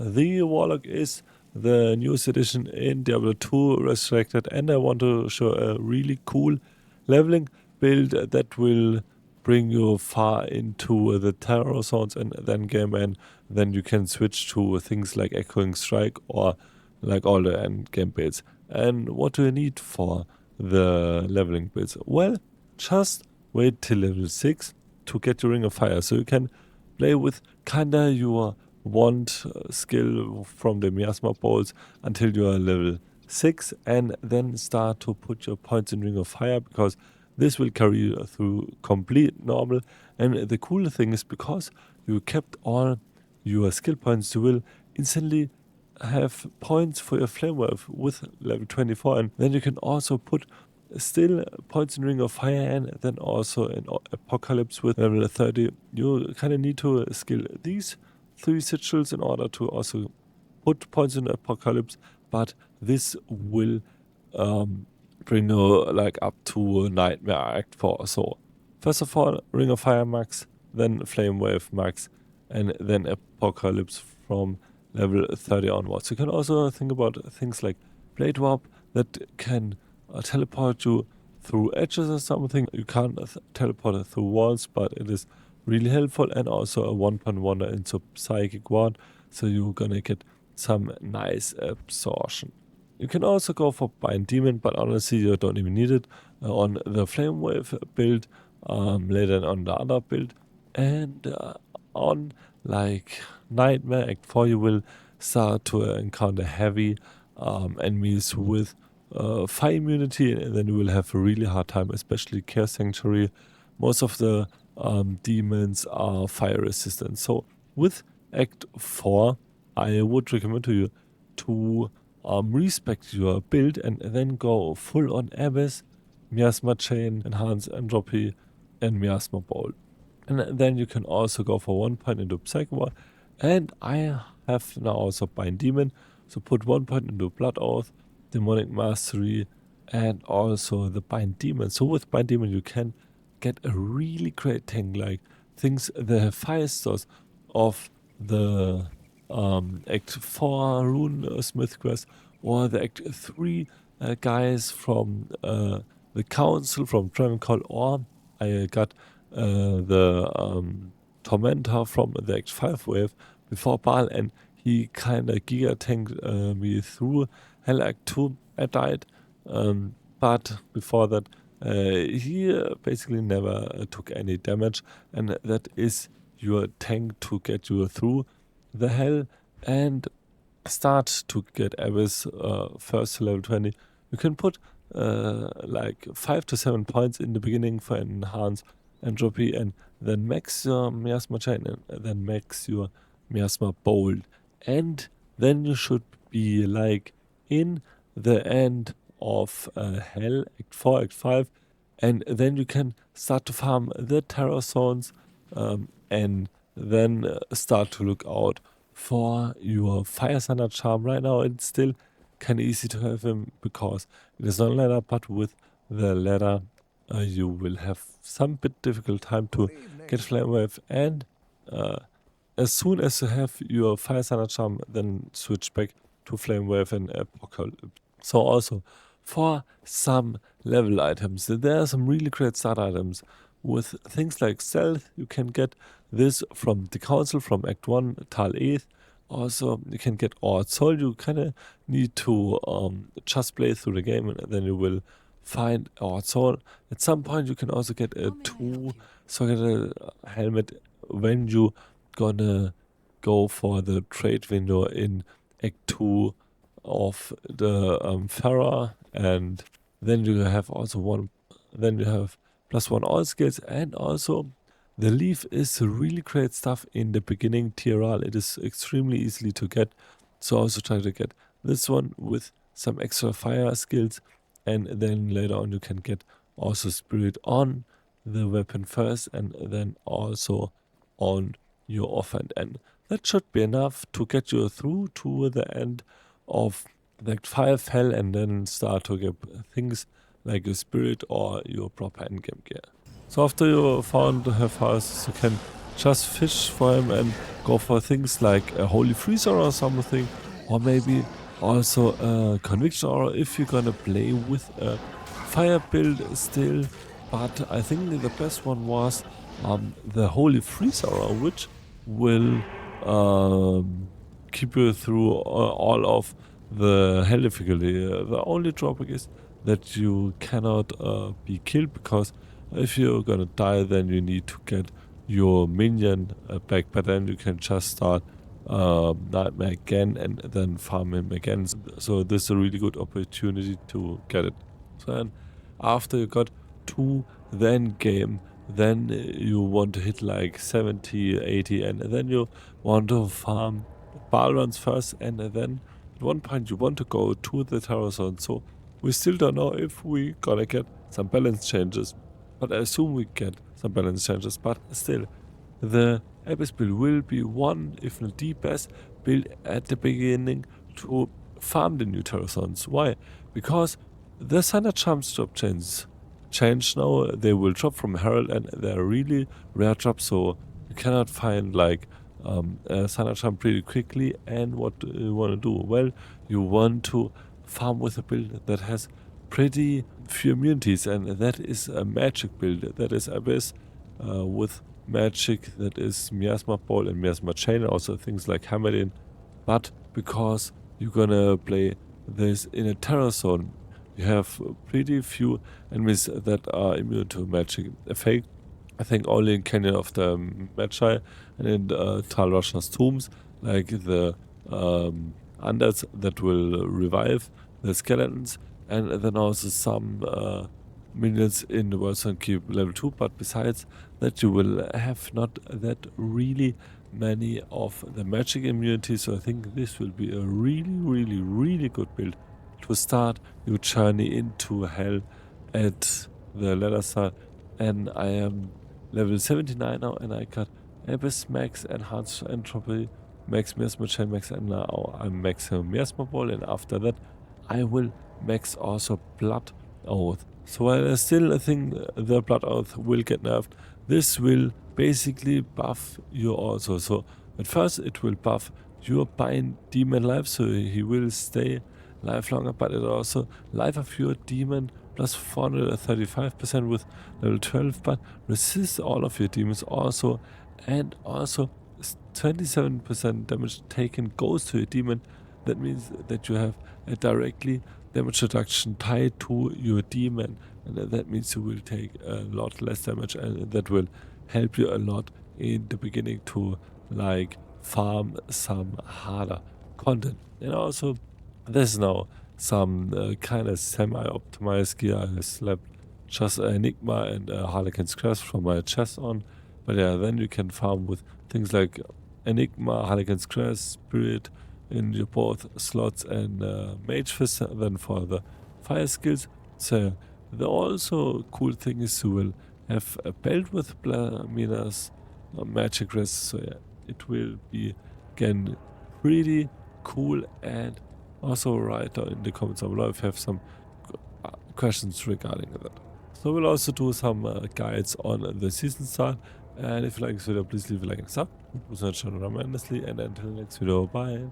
The Warlock is the newest edition in Diablo 2 Resurrected, and I want to show a really cool leveling build that will bring you far into the terror zones and then game, and then you can switch to things like Echoing Strike or like all the end game builds. And what do you need for the leveling builds? Well, just wait till level 6 to get your Ring of Fire, so you can play with kinda your wand skill from the miasma bowls until you are level 6, and then start to put your points in Ring of Fire, because this will carry you through complete normal. And the cool thing is, because you kept all your skill points, you will instantly have points for your flame wave with level 24, and then you can also put still points in Ring of Fire, and then also in Apocalypse with level 30. You kind of need to skill these 3 sigils in order to also put points in Apocalypse, but this will bring you like up to Nightmare Act 4. So first of all, Ring of Fire max, then Flame Wave max, and then Apocalypse from level 30 onwards. You can also think about things like Blade Warp that can teleport you through edges or something. You can't teleport it through walls, but it is really helpful, and also a 1-point wonder into Psychic Ward, so you're gonna get some nice absorption. You can also go for Bind Demon, but honestly you don't even need it on the Flame Wave build, later on the other build. And on like Nightmare Act 4 you will start to encounter heavy enemies with fire immunity, and then you will have a really hard time, especially Care Sanctuary. Most of the demons are fire resistant. So with Act 4 I would recommend to you to respect your build and then go full on Abyss, Miasma Chain, Enhance Entropy, and Miasma Bowl. And then you can also go for 1 point into Psychic Ward, and I have now also Bind Demon, so put 1 point into Blood Oath, Demonic Mastery, and also the Bind Demon. So with Bind Demon you can get a really great thing, like things, the fire stores of the Act 4 Rune Smith quest, or the Act 3 guys from the Council from Dravencall, or I got the Tormentor from the Act 5 wave before Baal, and he kinda giga tanked me through Hell Act 2. I died, but before that he basically never took any damage, and that is your tank to get you through the hell and start to get Abyss first to level 20. You can put like 5 to 7 points in the beginning for Enhance Entropy, and then max your Miasma Chain, and then max your Miasma Bowl. And then you should be like in the end of Hell, Act 4, Act 5, and then you can start to farm the Terror Zones, and then start to look out for your Fire Thunder Charm. Right now it's still kind of easy to have him because it is not ladder, but with the ladder you will have some bit difficult time to get Flame Wave, and as soon as you have your Fire Thunder Charm, then switch back to Flame Wave and Apocalypse. So also for some level items, there are some really great start items with things like Stealth. You can get this from the Council from Act 1, Tal Eth. Also you can get Ord Soul. You kinda need to just play through the game, and then you will find Ord Soul. At some point you can also get a 2 socket helmet when you gonna go for the trade window in Act 2 of the Pharaoh, and then you have also then you have +1 all skills, and also the leaf is really great stuff in the beginning TRL. It is extremely easily to get, so also try to get this one with some extra fire skills, and then later on you can get also Spirit on the weapon first, and then also on your offhand, and that should be enough to get you through to the end of Act 5 Hell, and then start to get things like a Spirit or your proper endgame gear. So after you found the houses, you can just fish for him and go for things like a holy freezer or something, or maybe also a conviction, or if you're gonna play with a fire build still. But I think the best one was the holy freezer, which will keep you through all of the hell difficulty. The only drawback is that you cannot be killed, because if you're gonna die, then you need to get your minion back, but then you can just start Nightmare again and then farm him again. So this is a really good opportunity to get it. So then after you got to the end game, then you want to hit like 70, 80, and then you want to farm ball runs first, and then at one point you want to go to the terror zone. So we still don't know if we gonna get some balance changes, but I assume we get some balance changes. But still, the Abyss build will be one, if not the best build at the beginning to farm the new terror zones. Why? Because the standard jumps drop change now. They will drop from Herald, and they're really rare drops, so you cannot find like a standard jump pretty quickly. And what do you want to do? Well, you want to farm with a build that has pretty few immunities, and that is a magic build. That is Abyss with magic, that is Miasma Ball and Miasma Chain, also things like Hammerlin. But because you're gonna play this in a terror zone, you have pretty few enemies that are immune to magic effect. I think only in Canyon of the Magi and in Tal Rasha's tombs, like the undeads that will revive the skeletons, and then also some minions in the World Sun Keep level 2, but besides that you will have not that really many of the magic immunities. So I think this will be a really good build to start your journey into hell at the latter start. And I am level 79 now, and I got Abyss Max, Enhanced Entropy Max, Miasma Chain Max, and now I'm maximum Miasma Ball, and after that I will max also Blood Oath. So I still think the Blood Oath will get nerfed. This will basically buff you also. So at first it will buff your Bind Demon life, so he will stay life longer, but it also life of your demon plus 435% with level 12, but resist all of your demons also, and also 27% damage taken goes to your demon. That means that you have a directly damage reduction tied to your demon, and that means you will take a lot less damage, and that will help you a lot in the beginning to like farm some harder content. And also there's now some kind of semi-optimized gear. I slapped just Enigma and Harlequin's Crest from my chest on, but yeah, then you can farm with things like Enigma, Harlequin's Crest, Spirit in your both slots, and Mage Fist then for the fire skills. So the also cool thing is you will have a belt with Mina's magic rest. So yeah, it will be again pretty cool. And also write down in the comments down below if you have some questions regarding that. So we'll also do some guides on the season start. And if you like this video, please leave a like and sub. It was not tremendously. And until next video, bye.